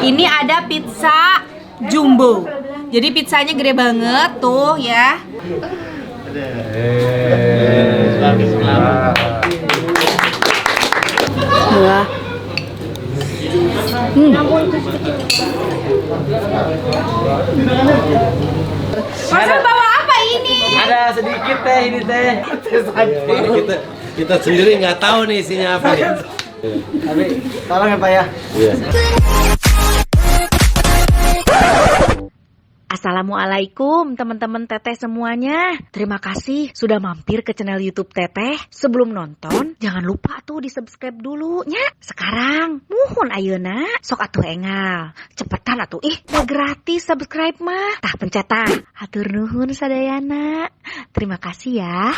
Ini ada pizza jumbo. Jadi pizzanya gede banget tuh ya. Wah. Masal bawa apa ini? Ada sedikit teh ini teh. Kita sendiri nggak tahu nih isinya apa ya. Tapi tolong ya Pak ya. Iya. Assalamualaikum teman-teman Teteh semuanya. Terima kasih sudah mampir ke channel YouTube Teteh. Sebelum nonton, jangan lupa tuh di subscribe dulu nya. Sekarang, muhun ayeuna, sok atuh engal. Cepetan atuh, udah gratis subscribe mah. Tah pencet tah. Hatur nuhun sadayana. Terima kasih ya.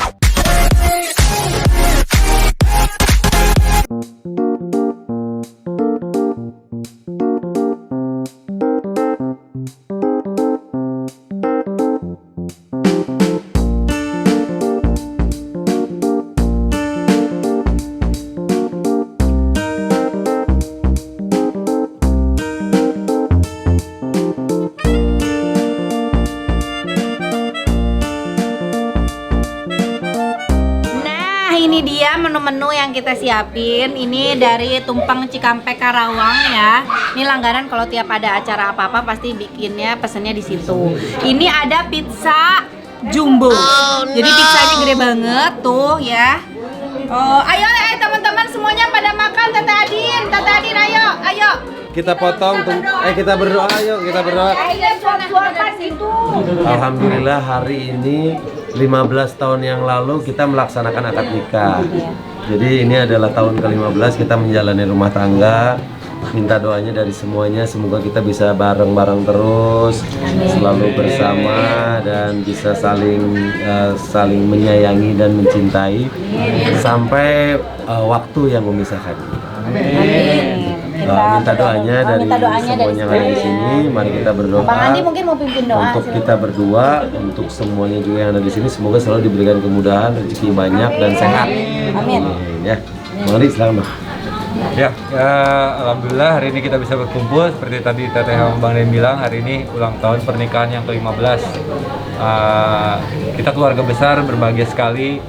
Ini dia menu-menu yang kita siapin. Ini dari Tumpeng Cikampek Karawang ya. Ini langganan kalau tiap ada acara apa-apa pasti bikinnya pesennya di situ. Ini ada pizza jumbo. Jadi pizzanya gede banget tuh ya. Oh, ayo teman-teman semuanya pada makan. Tante Adin, ayo. Kita potong, kita berdoa yuk, kita berdoa. Alhamdulillah hari ini 15 tahun yang lalu kita melaksanakan akad nikah. Jadi ini adalah tahun ke-15 kita menjalani rumah tangga. Minta doanya dari semuanya, semoga kita bisa bareng-bareng terus, selalu bersama dan bisa saling menyayangi dan mencintai sampai waktu yang memisahkan. Minta doanya dari semuanya yang ada di sini. Mari kita berdoa. Bang Andi mungkin mau pimpin doa untuk kita berdua, untuk semuanya juga yang ada di sini. Semoga selalu diberikan kemudahan, rezeki banyak dan sehat. Amin. Ya, Bang Andi silakan Bang. Ya, alhamdulillah hari ini kita bisa berkumpul seperti tadi Teteh sama Bang Den bilang, hari ini ulang tahun pernikahan yang ke-15. Kita keluarga besar, berbahagia sekali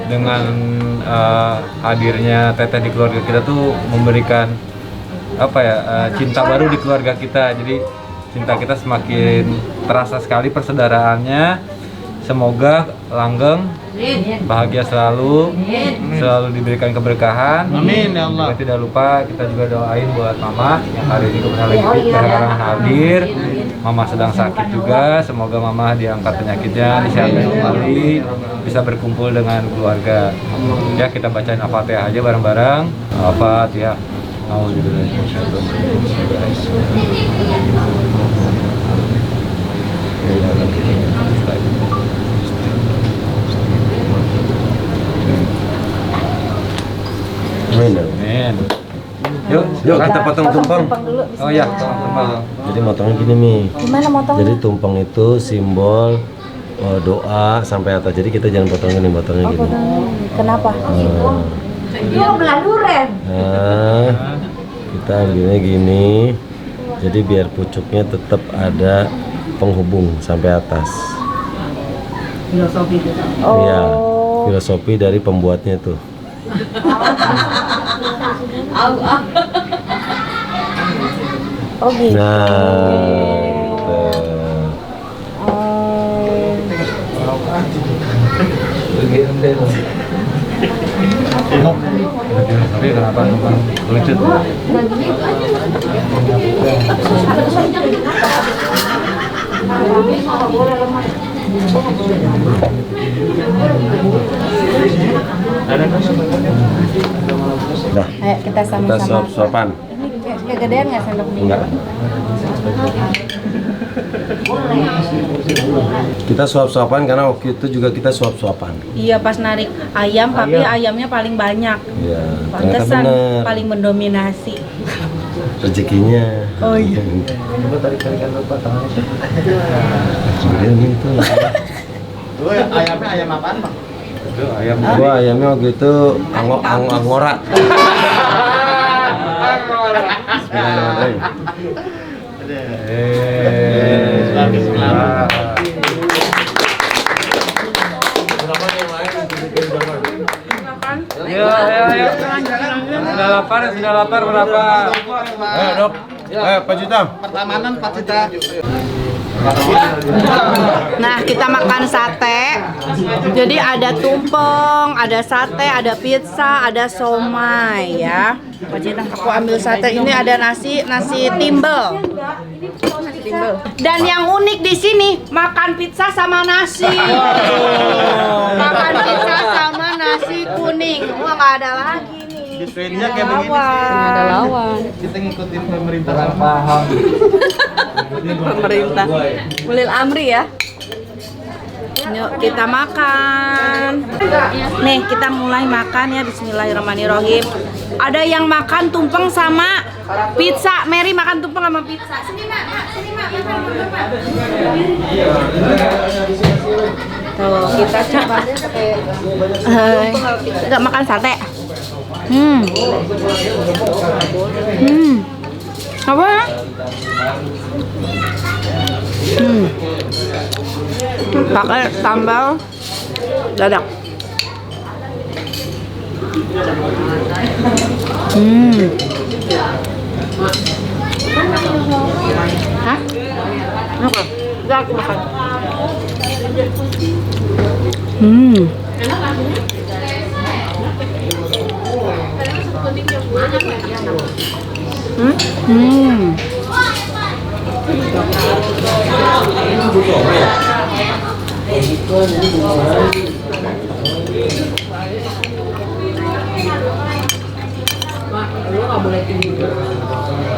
dengan hadirnya Teteh di keluarga kita tuh memberikan cinta baru di keluarga kita. Jadi cinta kita semakin terasa sekali persaudaraannya. Semoga langgeng, bahagia selalu diberikan keberkahan. Amin ya Allah. Juga tidak lupa kita juga doain buat Mama yang hari ini kebetulan lagi belakangan hadir. Mama sedang sakit juga, semoga Mama diangkat penyakitnya, disehatkan kembali, bisa berkumpul dengan keluarga. Ya, kita bacain Al-Fatihah aja bareng-bareng. Al-Fatihah. Amin. Yuk kita potong tumpeng. Oh ya, tumpeng. Jadi motongnya gini nih. Gimana motongnya? Jadi tumpeng itu simbol doa sampai atas. Jadi kita jangan potong gini, potongnya gini. Kenapa? Itu belah duren. Nah, kita gini. Jadi biar pucuknya tetap ada penghubung sampai atas. Filosofi. Iya, filosofi dari pembuatnya tuh. Oh gitu. Nah, Tapi kenapa numpang lucut? Nah, Ayo kita kita sama-sama. suap-suapan. Ini kegedean nggak sendok ini? Enggak. Kita suap-suapan karena waktu itu juga kita suap-suapan. Iya, pas narik ayam, tapi ayamnya paling banyak. Iya, ternyata Pantesan bener. paling mendominasi. Rezekinya. Oh iya. Coba tarik-tarikan lupa tangannya. Kemudian itu. Lu ayamnya ayam apaan, Bang? Itu ayam. Gua ayamnya waktu itu angora. Bismillahirrahmanirrahim. Bismillah. Ayo, ayo, ayo. Sudah lapar berapa? Ayo dok, ayo 4 juta. Pertamanan 4 juta. Nah, kita makan sate. Jadi ada tumpeng, ada sate, ada pizza, ada somai ya. Aku ambil sate. Ini ada nasi timbel. Dan yang unik di sini makan pizza sama nasi. Makan pizza sama nasi kuning. Wah, nggak ada lagi nih. Disuinnya kayak begini sih. Ada lawan. Kita ngikutin pemerintah. Paham. Pemerintah. Ulil Amri ya. Yuk kita makan. Nih kita mulai makan ya. Bismillahirrahmanirrahim. Ada yang makan tumpeng sama pizza. Mary makan tumpeng sama pizza. Sini mak, sini mak makan tumpeng mak. Tuh kita coba. Nggak makan sate. Apa ya? Pakai sambal dadak. Hah? Apa? Udah aku makan.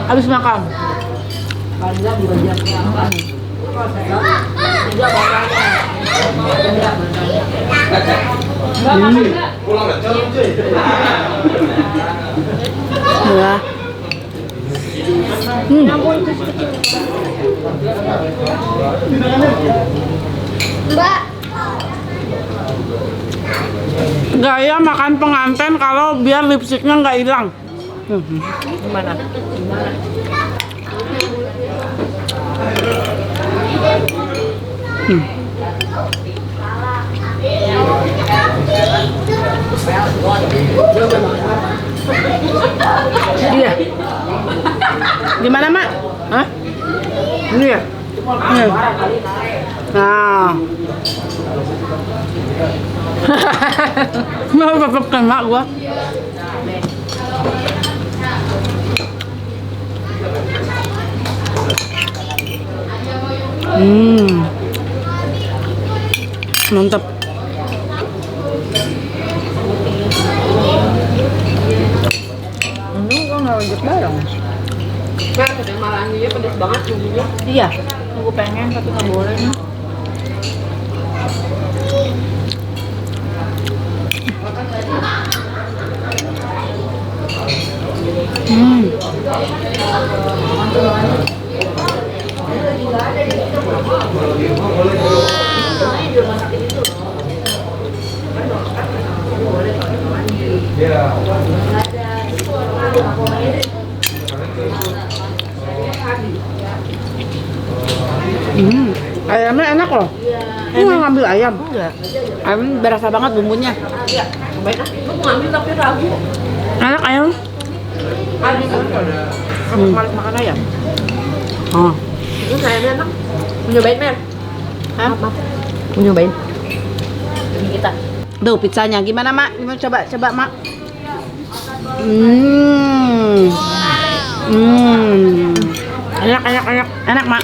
Habis makan. Ya. Gaya makan pengantin kalau biar lipstiknya nggak hilang. Gimana? Iya. Gimana mak? Hah? Ini ya? Nah. Nggak tetep kena gua. Mantap. Ini kok nggak wajib bareng. Nah, udah malahan dia pedes banget bumbunya. Iya, aku pengen tapi nggak boleh nih. Ayamnya enak loh. Ini nggak ngambil ayam? Enggak. Ayam berasa banget bumbunya. Baik ah, lu mau ngambil tapi ragu. Enak ayam. Kamu malas makan ayam? Oh. Itu sayangnya enak. Mau nyobain, Mer? Hah? Mau nyobain? Ini kita. Tuh pizzanya gimana mak? Gimana coba mak? Enak mak.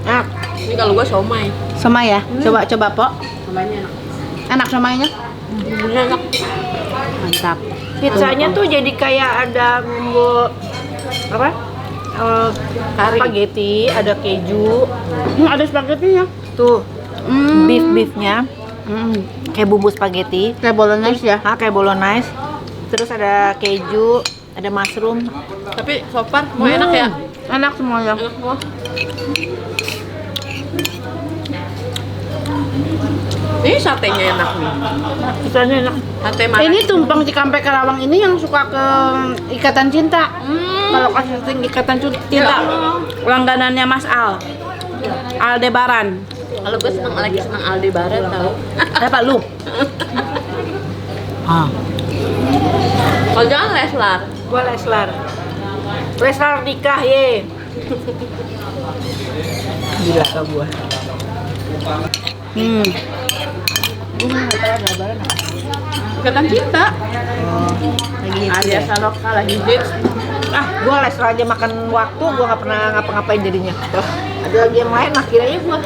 Enak. Ini kalau gua somai. Somai ya? Coba Pok. Somainya enak. Enak somainya? Bumbunya enak. Mantap. Pizzanya tuh jadi kayak ada bumbu apa? Kari. Spaghetti, ada keju. Ada spaghettinya. Tuh, beefnya. Kayak bumbu spaghetti. Kayak bolognese ya? Kayak bolognese. Terus ada keju, ada mushroom. Tapi so far mau enak ya? Enak semuanya. Enak semua. Ini satenya enak nih. Pizzanya enak. Sate mana? Ini tumpeng Cikampek Karawang ini yang suka ke Ikatan Cinta. kalau casting ikatan cinta langganannya Mas Aldebaran. Kalau gue lagi seneng Aldebaran tau. Apa lu? Kalau jangan Leslar. Gua Leslar. Leslar nikah ye. Gila kau gua. Ikatan cinta. Lagi Arya Saloka lagi hits. gua Leslar aja makan waktu, gua nggak pernah ngapa-ngapain jadinya. Ada lagi yang lain akhirnya gua.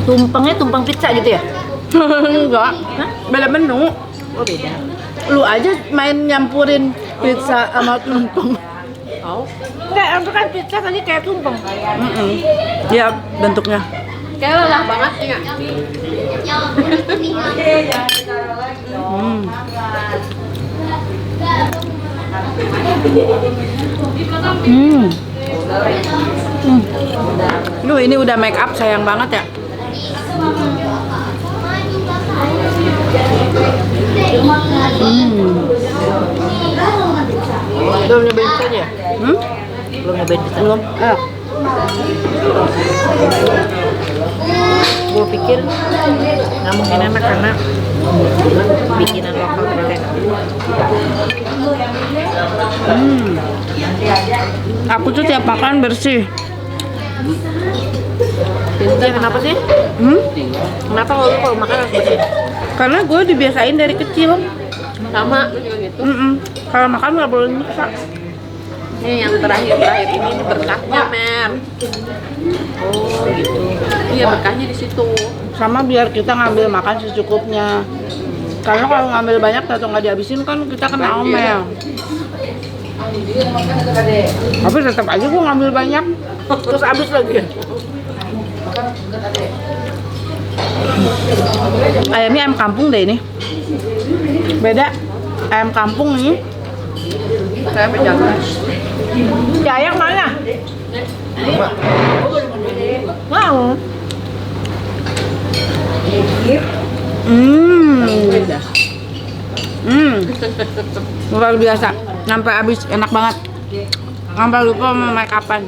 Tumpengnya tumpeng pizza gitu ya? Enggak, beda menu. Oh beda. Lu aja main nyampurin pizza sama tumpeng. Oh. Enggak, itu kan pizza tadi kayak tumpeng. Ya bentuknya. Kayak lelah banget ya. Duh, ini udah make up sayang banget ya. Belum nyobain pizzanya? Belum nyobain pizza? Belum? Gue pikir nggak mungkin enak karena bikinan lokal mereka. Aku tuh tiap makan bersih. Pizza kenapa sih? Kenapa kalau makan harus bersih? Karena gue dibiasain dari kecil. Sama, gue juga gitu. Kalau makan nggak boleh nyiksa. Nih yang terakhir ini berkahnya Mer. Oh gitu. Iya berkahnya di situ. Sama biar kita ngambil makan secukupnya. Karena kalau ngambil banyak atau nggak dihabisin kan kita kena omel. Tapi tetap aja gue ngambil banyak. Terus habis lagi. Ayamnya ayam kampung deh ini. Beda. Ayam kampung nih. Saya menjaga. Ya ayam mana? Wow. Luar biasa. Sampai habis enak banget. Sampai lupa mau make upan.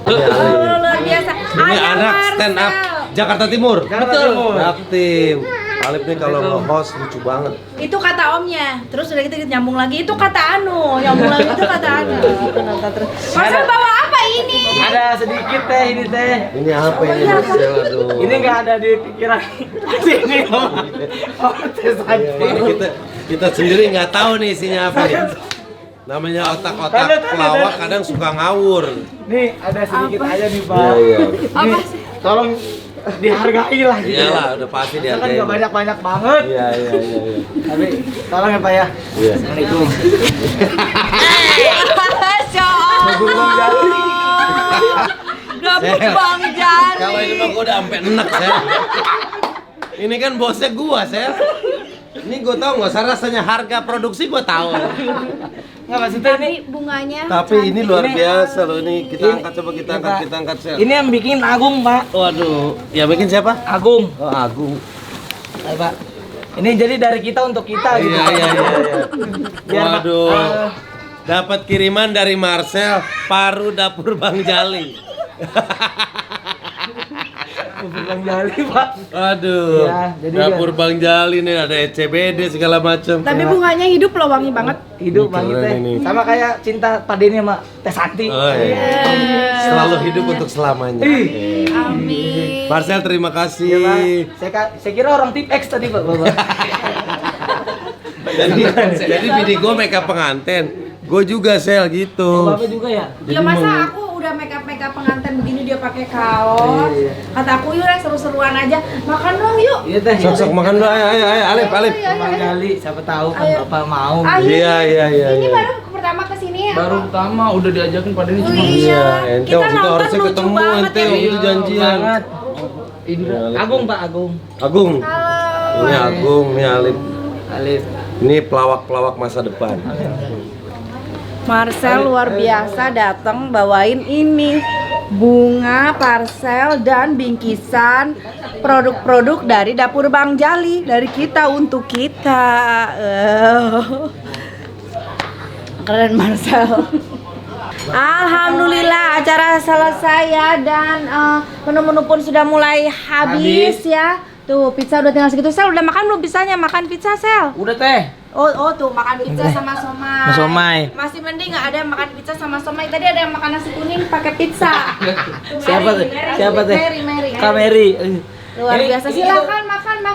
Luar biasa. Ini anak stand up Jakarta Timur. Aktif. Alif nih kalau nge-host lucu banget. Itu kata omnya. Terus udah kita nyambung lagi. Itu kata Anu. Nyambung lagi itu kata Anu. Masa bawa apa ini? Ada sedikit teh ini teh. Ini apa ini Marcel? Aduh. Ini nggak ada di pikiran sini oh tes aja. Kita sendiri nggak tahu nih isinya apa nih. Namanya otak-otak pelawak kadang suka ngawur. Nih ada sedikit aja nih Pak. Iya. Nih, tolong dihargai lah gitu. Iyalah, udah pasti Kita kan dihargai. nggak banyak-banyak banget. Iya. Tapi tolong ya Pak ya. Iya. Assalamualaikum. Gabung Bang Jani. Kalau ini mah gua udah sampai enek, Sel. Ini kan bosnya gua, Sel. Ini gua tahu nggak usah rasanya harga produksi gua tahu. Nggak maksudnya Tapi bunganya Tapi ini luar biasa loh ini. Kita angkat Sel. ini yang bikin Agung Pak. Waduh, yang bikin siapa? Agung. Oh, Agung. Ayo, Pak. Ini jadi dari kita untuk kita gitu. Iya. Biar, Pak, Waduh. Dapat kiriman dari Marcel, paru dapur Bang Jali. Bang Jali Pak. Aduh, Iya, jadi dapur Bang Jali nih ada ECBD segala macam. Tapi bunganya hidup loh, wangi banget. Hidup Ini Bang keren teh. ini. Sama kayak cinta Pak Denny sama Teh Santi. Oh, iya. Selalu hidup untuk selamanya. Amin. Marcel terima Iya, Pak. kasih. Saya kira orang tip X tadi Pak. Bapak. Jadi bini gue makeup pengantin. Gue juga Sel gitu. Bapak juga ya? Ya masa aku udah make up pengantin begini dia pakai kaos. Kata aku yuk seru-seruan aja. Makan dong yuk. Iya teh. Sok makan dulu, ayo Alif. Bang Jali, siapa tahu kan Ayo. Bapak mau. Ayo. Iya. Ini baru pertama kesini ya. Baru pertama udah diajakin pada ini Oh cuma iya. ente Kita waktu itu nonton harusnya lucu ketemu banget ente ya. waktu itu janjian. banget. Ini Iya, Agung Pak Agung. Agung. Halo. Ini Agung, ini Alif. Alif. Ini pelawak-pelawak masa depan. Marcel luar biasa datang bawain ini bunga, parcel, dan bingkisan produk-produk dari dapur Bang Jali dari kita untuk kita. Keren Marcel. Alhamdulillah acara selesai ya, dan menu-menu pun sudah mulai habis ya. Tuh pizza udah tinggal segitu. Sel udah makan belum pizzanya? Makan pizza Sel? Udah teh. Oh tuh makan pizza sama somai. Somai. Masih mending nggak ada yang makan pizza sama somai. Tadi ada yang makan nasi kuning pakai pizza. Siapa tuh? Siapa tuh? Mary. Kak Mary. Luar Ini- biasa. ini Silakan makan Mas.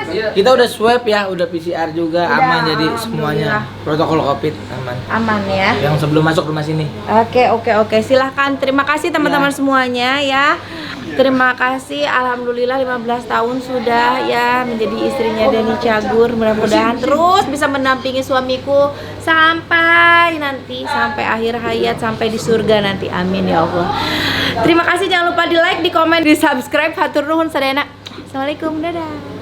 Kita udah swab ya, udah PCR juga, Udah, aman, jadi alhamdulillah. semuanya protokol COVID aman. Aman ya. Yang sebelum masuk rumah sini. Oke. Silahkan. Terima kasih teman-teman semuanya ya. Terima kasih. Alhamdulillah 15 tahun sudah ya menjadi istrinya Denny Cagur. Mudah-mudahan terus bisa mendampingi suamiku sampai akhir hayat, sampai di surga nanti. Amin ya Allah. Terima kasih. Jangan lupa di like, di komen, di subscribe. Hatur nuhun sadayana. Assalamualaikum. Dadah.